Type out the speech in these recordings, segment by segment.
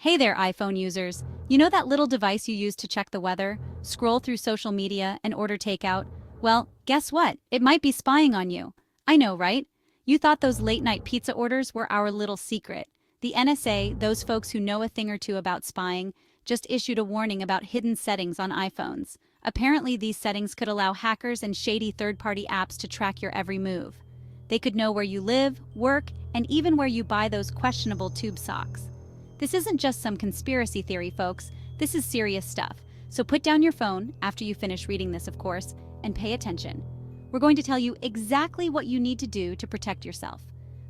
Hey there, iPhone users. You know that little device you use to check the weather, scroll through social media, and order takeout? Well, guess what? It might be spying on you. I know, right? You thought those late-night pizza orders were our little secret. The NSA, those folks who know a thing or two about spying, just issued a warning about hidden settings on iPhones. Apparently, these settings could allow hackers and shady third-party apps to track your every move. They could know where you live, work, and even where you buy those questionable tube socks. This isn't just some conspiracy theory, folks. This is serious stuff. So put down your phone, after you finish reading this, of course, and pay attention. We're going to tell you exactly what you need to do to protect yourself.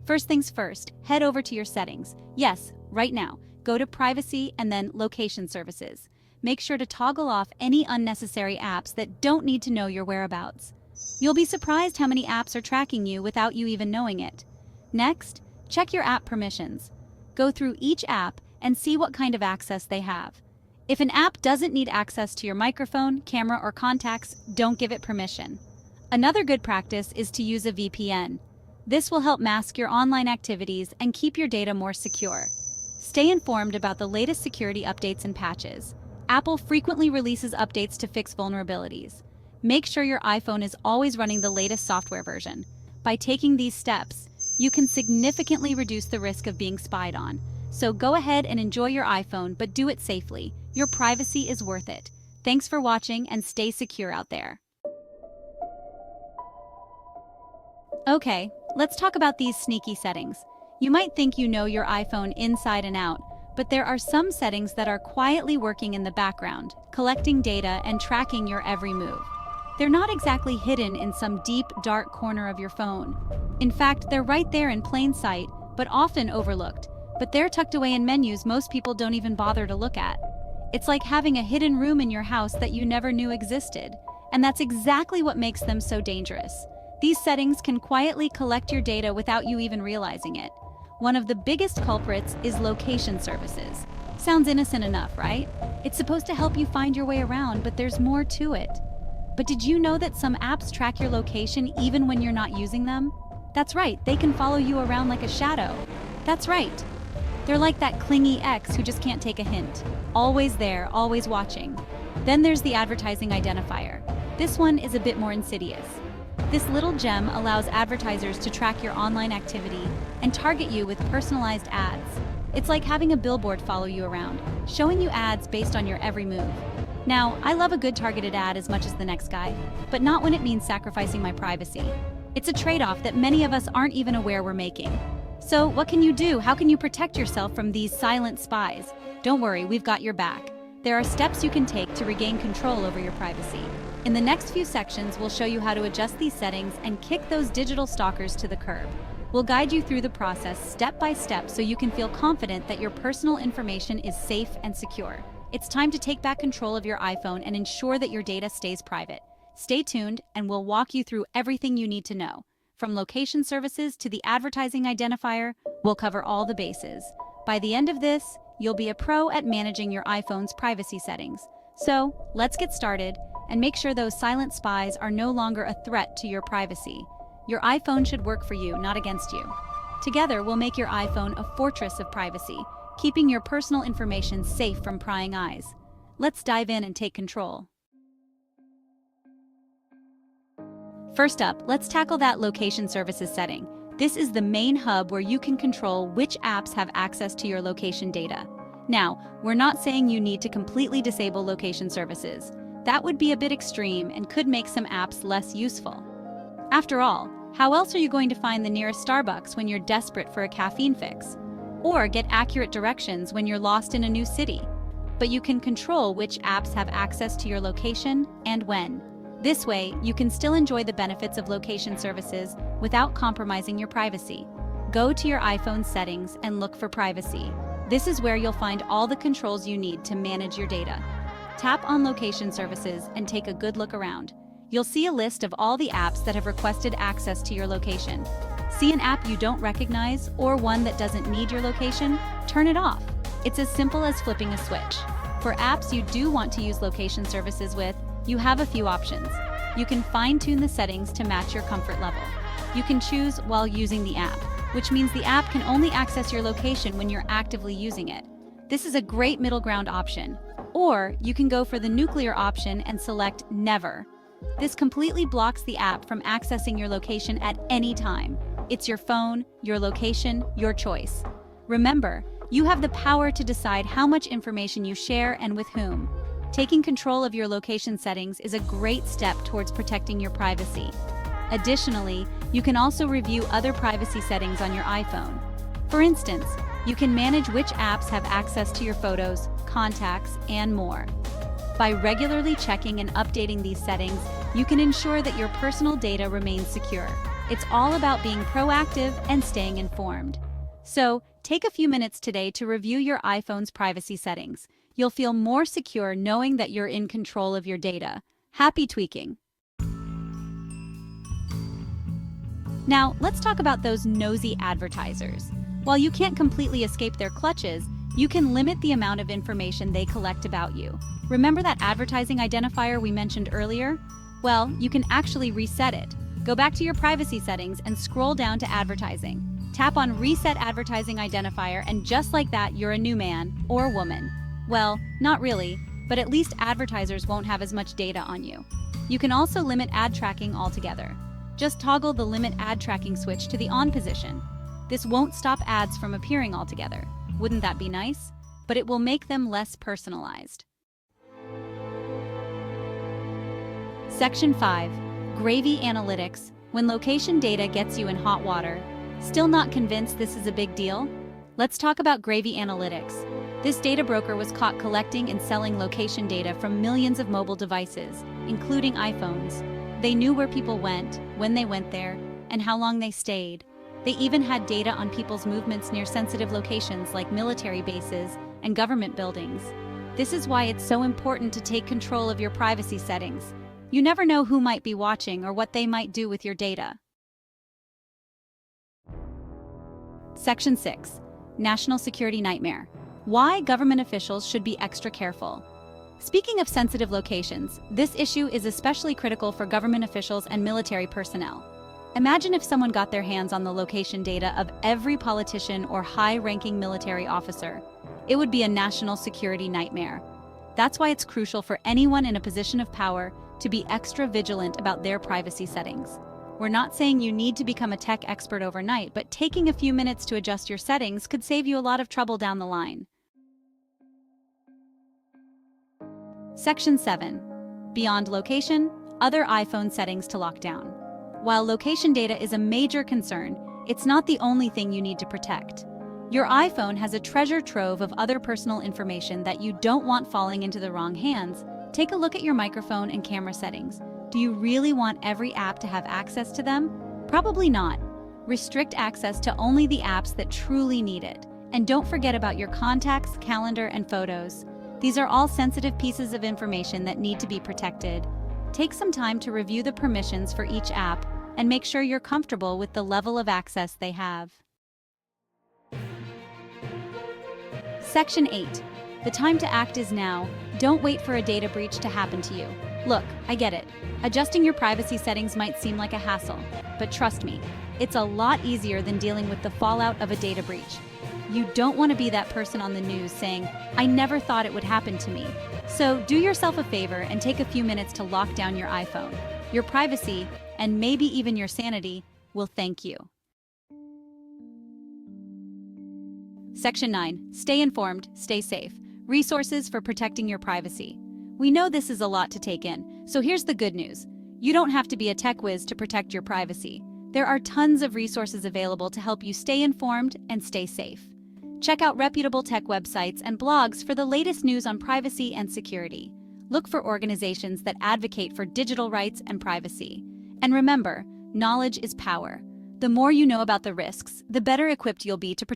First things first, head over to your settings. Yes, right now. Go to Privacy and then Location Services. Make sure to toggle off any unnecessary apps that don't need to know your whereabouts. You'll be surprised how many apps are tracking you without you even knowing it. Next, check your app permissions. Go through each app and see what kind of access they have. If an app doesn't need access to your microphone, camera, or contacts, don't give it permission. Another good practice is to use a VPN. This will help mask your online activities and keep your data more secure. Stay informed about the latest security updates and patches. Apple frequently releases updates to fix vulnerabilities. Make sure your iPhone is always running the latest software version. By taking these steps, you can significantly reduce the risk of being spied on. So go ahead and enjoy your iPhone, but do it safely. Your privacy is worth it. Thanks for watching and stay secure out there. Okay, let's talk about these sneaky settings. You might think you know your iPhone inside and out, but there are some settings that are quietly working in the background, collecting data and tracking your every move. They're not exactly hidden in some deep, dark corner of your phone. In fact, they're right there in plain sight, but often overlooked. But they're tucked away in menus most people don't even bother to look at. It's like having a hidden room in your house that you never knew existed. And that's exactly what makes them so dangerous. These settings can quietly collect your data without you even realizing it. One of the biggest culprits is location services. Sounds innocent enough, right? It's supposed to help you find your way around, but there's more to it. But did you know that some apps track your location even when you're not using them? That's right, they can follow you around like a shadow. That's right. They're like that clingy ex who just can't take a hint. Always there, always watching. Then there's the advertising identifier. This one is a bit more insidious. This little gem allows advertisers to track your online activity and target you with personalized ads. It's like having a billboard follow you around, showing you ads based on your every move. Now, I love a good targeted ad as much as the next guy, but not when it means sacrificing my privacy. It's a trade-off that many of us aren't even aware we're making. So, what can you do? How can you protect yourself from these silent spies? Don't worry, we've got your back. There are steps you can take to regain control over your privacy. In the next few sections, we'll show you how to adjust these settings and kick those digital stalkers to the curb. We'll guide you through the process step by step so you can feel confident that your personal information is safe and secure. It's time to take back control of your iPhone and ensure that your data stays private. Stay tuned, and we'll walk you through everything you need to know. From location services to the advertising identifier, we'll cover all the bases. By the end of this, you'll be a pro at managing your iPhone's privacy settings. So, let's get started and make sure those silent spies are no longer a threat to your privacy. Your iPhone should work for you, not against you. Together, we'll make your iPhone a fortress of privacy, keeping your personal information safe from prying eyes. Let's dive in and take control. First up, let's tackle that location services setting. This is the main hub where you can control which apps have access to your location data. Now, we're not saying you need to completely disable location services. That would be a bit extreme and could make some apps less useful. After all, how else are you going to find the nearest Starbucks when you're desperate for a caffeine fix? Or get accurate directions when you're lost in a new city? But you can control which apps have access to your location and when. This way, you can still enjoy the benefits of location services without compromising your privacy. Go to your iPhone settings and look for privacy. This is where you'll find all the controls you need to manage your data. Tap on location services and take a good look around. You'll see a list of all the apps that have requested access to your location. See an app you don't recognize or one that doesn't need your location? Turn it off. It's as simple as flipping a switch. For apps you do want to use location services with, you have a few options. You can fine-tune the settings to match your comfort level. You can choose while using the app, which means the app can only access your location when you're actively using it. This is a great middle ground option. Or you can go for the nuclear option and select Never. This completely blocks the app from accessing your location at any time. It's your phone, your location, your choice. Remember, you have the power to decide how much information you share and with whom. Taking control of your location settings is a great step towards protecting your privacy. Additionally, you can also review other privacy settings on your iPhone. For instance, you can manage which apps have access to your photos, contacts, and more. By regularly checking and updating these settings, you can ensure that your personal data remains secure. It's all about being proactive and staying informed. So, take a few minutes today to review your iPhone's privacy settings. You'll feel more secure knowing that you're in control of your data. Happy tweaking! Now, let's talk about those nosy advertisers. While you can't completely escape their clutches, you can limit the amount of information they collect about you. Remember that advertising identifier we mentioned earlier? Well, you can actually reset it. Go back to your privacy settings and scroll down to advertising. Tap on Reset Advertising Identifier, and just like that, you're a new man or woman. Well, not really, but at least advertisers won't have as much data on you. You can also limit ad tracking altogether. Just toggle the Limit Ad Tracking switch to the on position. This won't stop ads from appearing altogether. Wouldn't that be nice? But it will make them less personalized. Section 5. Gravy Analytics. When location data gets you in hot water. Still not convinced this is a big deal? Let's talk about Gravy Analytics. This data broker was caught collecting and selling location data from millions of mobile devices, including iPhones. They knew where people went, when they went there, and how long they stayed. They even had data on people's movements near sensitive locations like military bases and government buildings. This is why it's so important to take control of your privacy settings. You never know who might be watching or what they might do with your data. Section 6. National Security Nightmare. Why government officials should be extra careful. Speaking of sensitive locations, this issue is especially critical for government officials and military personnel. Imagine if someone got their hands on the location data of every politician or high-ranking military officer. It would be a national security nightmare. That's why it's crucial for anyone in a position of power to be extra vigilant about their privacy settings. We're not saying you need to become a tech expert overnight, but taking a few minutes to adjust your settings could save you a lot of trouble down the line. Section 7. Beyond location, other iPhone settings to lock down. While location data is a major concern, it's not the only thing you need to protect. Your iPhone has a treasure trove of other personal information that you don't want falling into the wrong hands. Take a look at your microphone and camera settings. Do you really want every app to have access to them? Probably not. Restrict access to only the apps that truly need it. And don't forget about your contacts, calendar, and photos. These are all sensitive pieces of information that need to be protected. Take some time to review the permissions for each app and make sure you're comfortable with the level of access they have. Section 8. The time to act is now. Don't wait for a data breach to happen to you. Look, I get it. Adjusting your privacy settings might seem like a hassle, but trust me, it's a lot easier than dealing with the fallout of a data breach. You don't want to be that person on the news saying, "I never thought it would happen to me." So do yourself a favor and take a few minutes to lock down your iPhone. Your privacy, and maybe even your sanity, will thank you. Section 9. Stay informed, stay safe. Resources for protecting your privacy. We know this is a lot to take in, so here's the good news. You don't have to be a tech whiz to protect your privacy. There are tons of resources available to help you stay informed and stay safe. Check out reputable tech websites and blogs for the latest news on privacy and security. Look for organizations that advocate for digital rights and privacy. And remember, knowledge is power. The more you know about the risks, the better equipped you'll be to protect